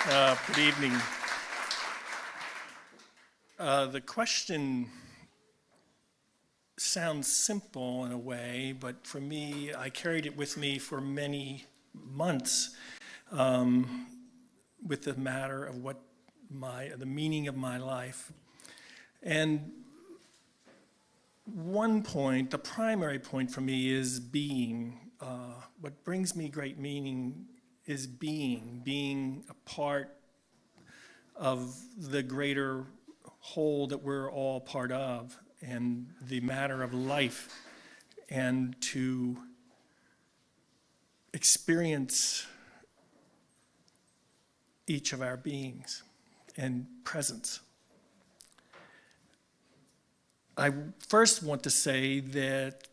Good evening. The question sounds simple in a way, but for me, I carried it with me for many months with the matter of what the meaning of my life. And one point, the primary point for me is being. What brings me great meaning is being a part of the greater whole that we're all part of, and the matter of life, and to experience each of our beings and presence. I first want to say that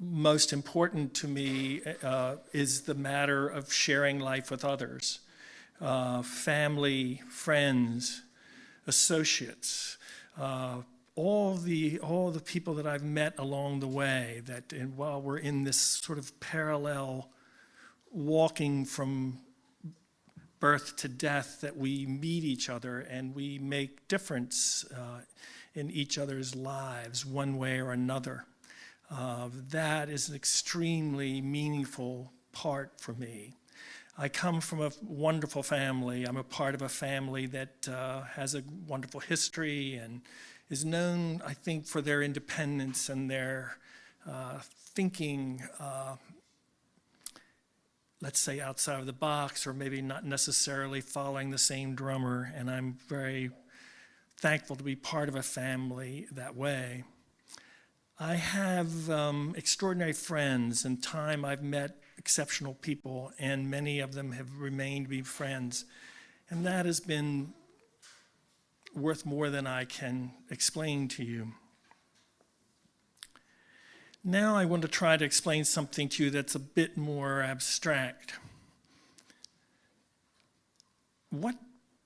most important to me is the matter of sharing life with others, family, friends, associates, all the people that I've met along the way, while we're in this sort of parallel walking from birth to death, that we meet each other and we make difference in each other's lives one way or another. That is an extremely meaningful part for me. I come from a wonderful family. I'm a part of a family that has a wonderful history and is known, I think, for their independence and their thinking, let's say, outside of the box, or maybe not necessarily following the same drummer. And I'm very thankful to be part of a family that way. I have extraordinary friends. In time, I've met exceptional people, and many of them have remained to be friends. And that has been worth more than I can explain to you. Now I want to try to explain something to you that's a bit more abstract. What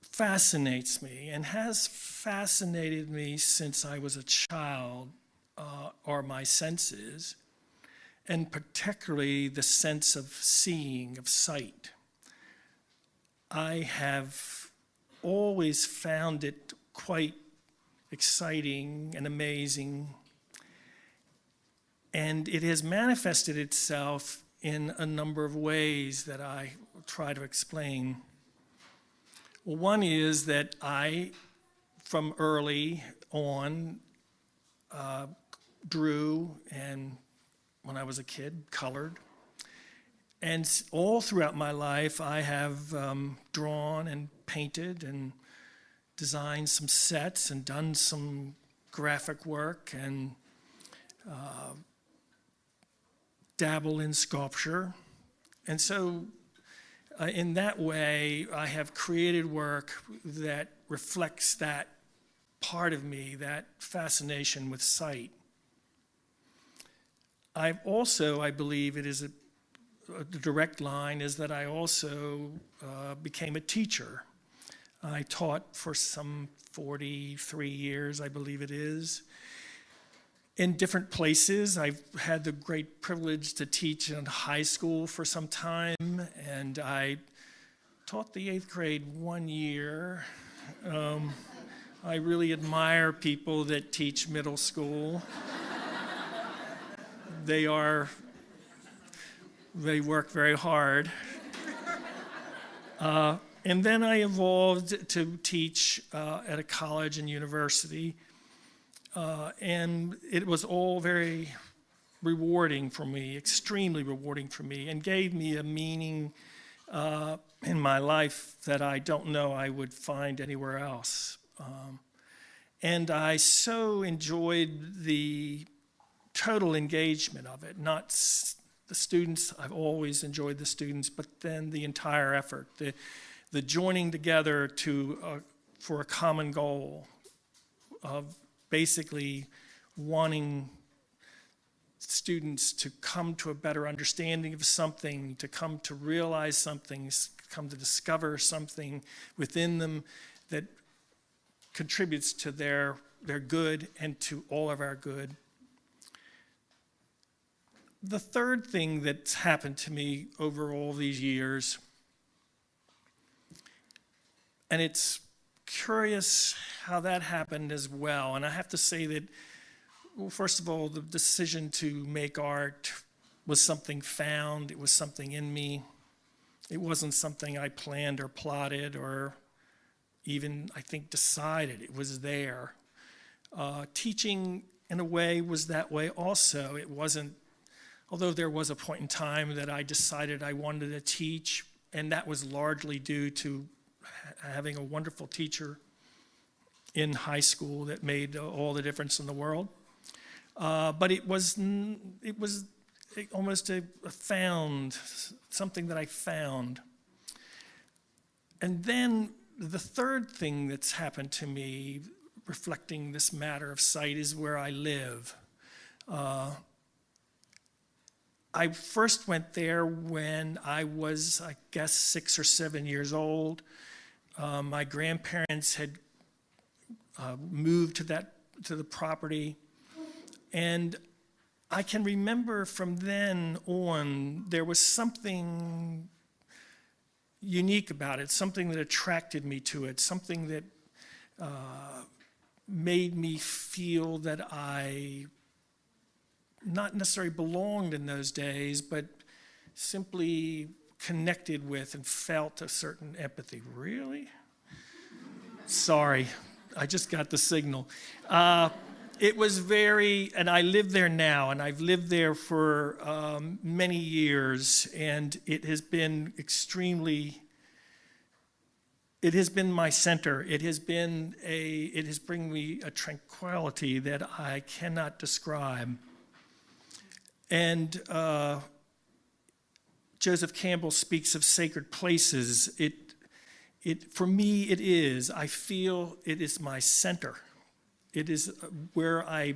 fascinates me, and has fascinated me since I was a child, are my senses, and particularly the sense of seeing, of sight. I have always found it quite exciting and amazing, and it has manifested itself in a number of ways that I will try to explain. Well, one is that I, from early on, drew, and when I was a kid, colored. And all throughout my life, I have drawn and painted and designed some sets and done some graphic work and dabble in sculpture. And so in that way, I have created work that reflects that part of me, that fascination with sight. I've also, I believe it is a direct line, is that I also became a teacher. I taught for some 43 years, I believe it is, in different places. I've had the great privilege to teach in high school for some time, and I taught the 8th grade 1 year. I really admire people that teach middle school. They work very hard. And then I evolved to teach at a college and university. And it was all very rewarding for me, extremely rewarding for me, and gave me a meaning in my life that I don't know I would find anywhere else. And I so enjoyed the total engagement of it, not the students. I've always enjoyed the students, but then the entire effort, the joining together for a common goal of basically wanting students to come to a better understanding of something, to come to realize something, come to discover something within them that contributes to their good and to all of our good. The third thing that's happened to me over all these years And it's curious how that happened as well. And I have to say that, well, first of all, the decision to make art was something found. It was something in me. It wasn't something I planned or plotted or even, I think, decided. It was there. Teaching, in a way, was that way also. It wasn't, although there was a point in time that I decided I wanted to teach, and that was largely due to having a wonderful teacher in high school that made all the difference in the world. But it was almost something that I found. And then the third thing that's happened to me, reflecting this matter of sight, is where I live. I first went there when I was, I guess, 6 or 7 years old. My grandparents had moved to the property, and I can remember from then on there was something unique about it, something that attracted me to it, something that made me feel that I not necessarily belonged in those days, but simply connected with and felt a certain empathy. Really? Sorry, I just got the signal. It was and I live there now, and I've lived there for many years, and it has been my center. It has bring me a tranquility that I cannot describe. And Joseph Campbell speaks of sacred places. For me, it is. I feel it is my center. It is where I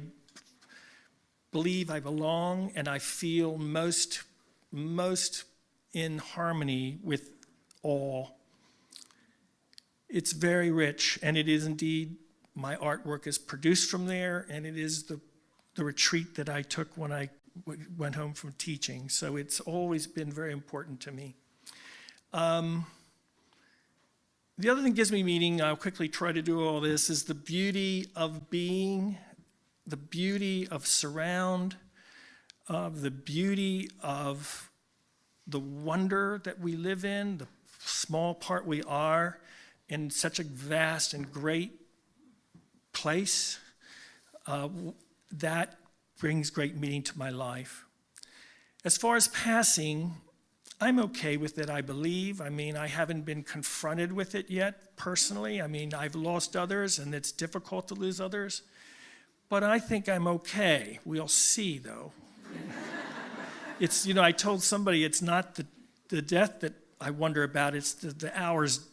believe I belong, and I feel most in harmony with all. It's very rich, and it is indeed, my artwork is produced from there, and it is the retreat that I took when I went home from teaching. So it's always been very important to me. The other thing that gives me meaning, I'll quickly try to do all this, is the beauty of being, the beauty of surround, the beauty of the wonder that we live in, the small part we are in such a vast and great place. That brings great meaning to my life. As far as passing, I'm okay with it, I believe. I mean, I haven't been confronted with it yet, personally. I mean, I've lost others, and it's difficult to lose others. But I think I'm okay. We'll see, though. I told somebody it's not the death that I wonder about, it's the hours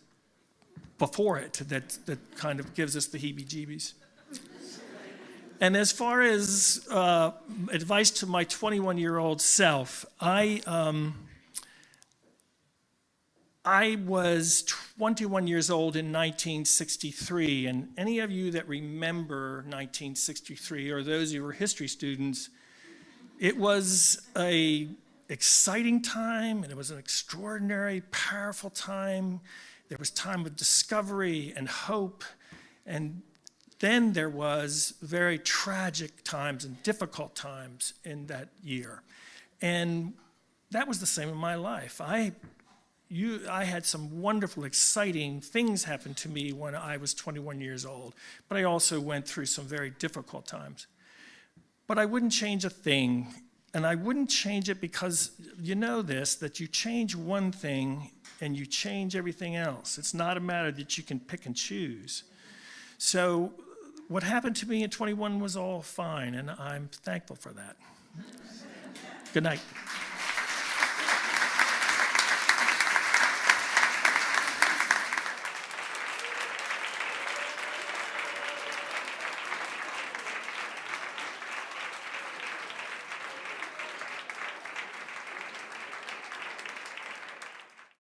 before it that kind of gives us the heebie-jeebies. And as far as advice to my 21-year-old self, I was 21 years old in 1963, and any of you that remember 1963, or those who were history students, it was an exciting time, and it was an extraordinary, powerful time. There was time of discovery and hope, and then there was very tragic times and difficult times in that year. And that was the same in my life. I had some wonderful, exciting things happen to me when I was 21 years old, but I also went through some very difficult times. But I wouldn't change a thing, and I wouldn't change it because you know this, that you change one thing and you change everything else. It's not a matter that you can pick and choose. So what happened to me at 21 was all fine, and I'm thankful for that. Good night.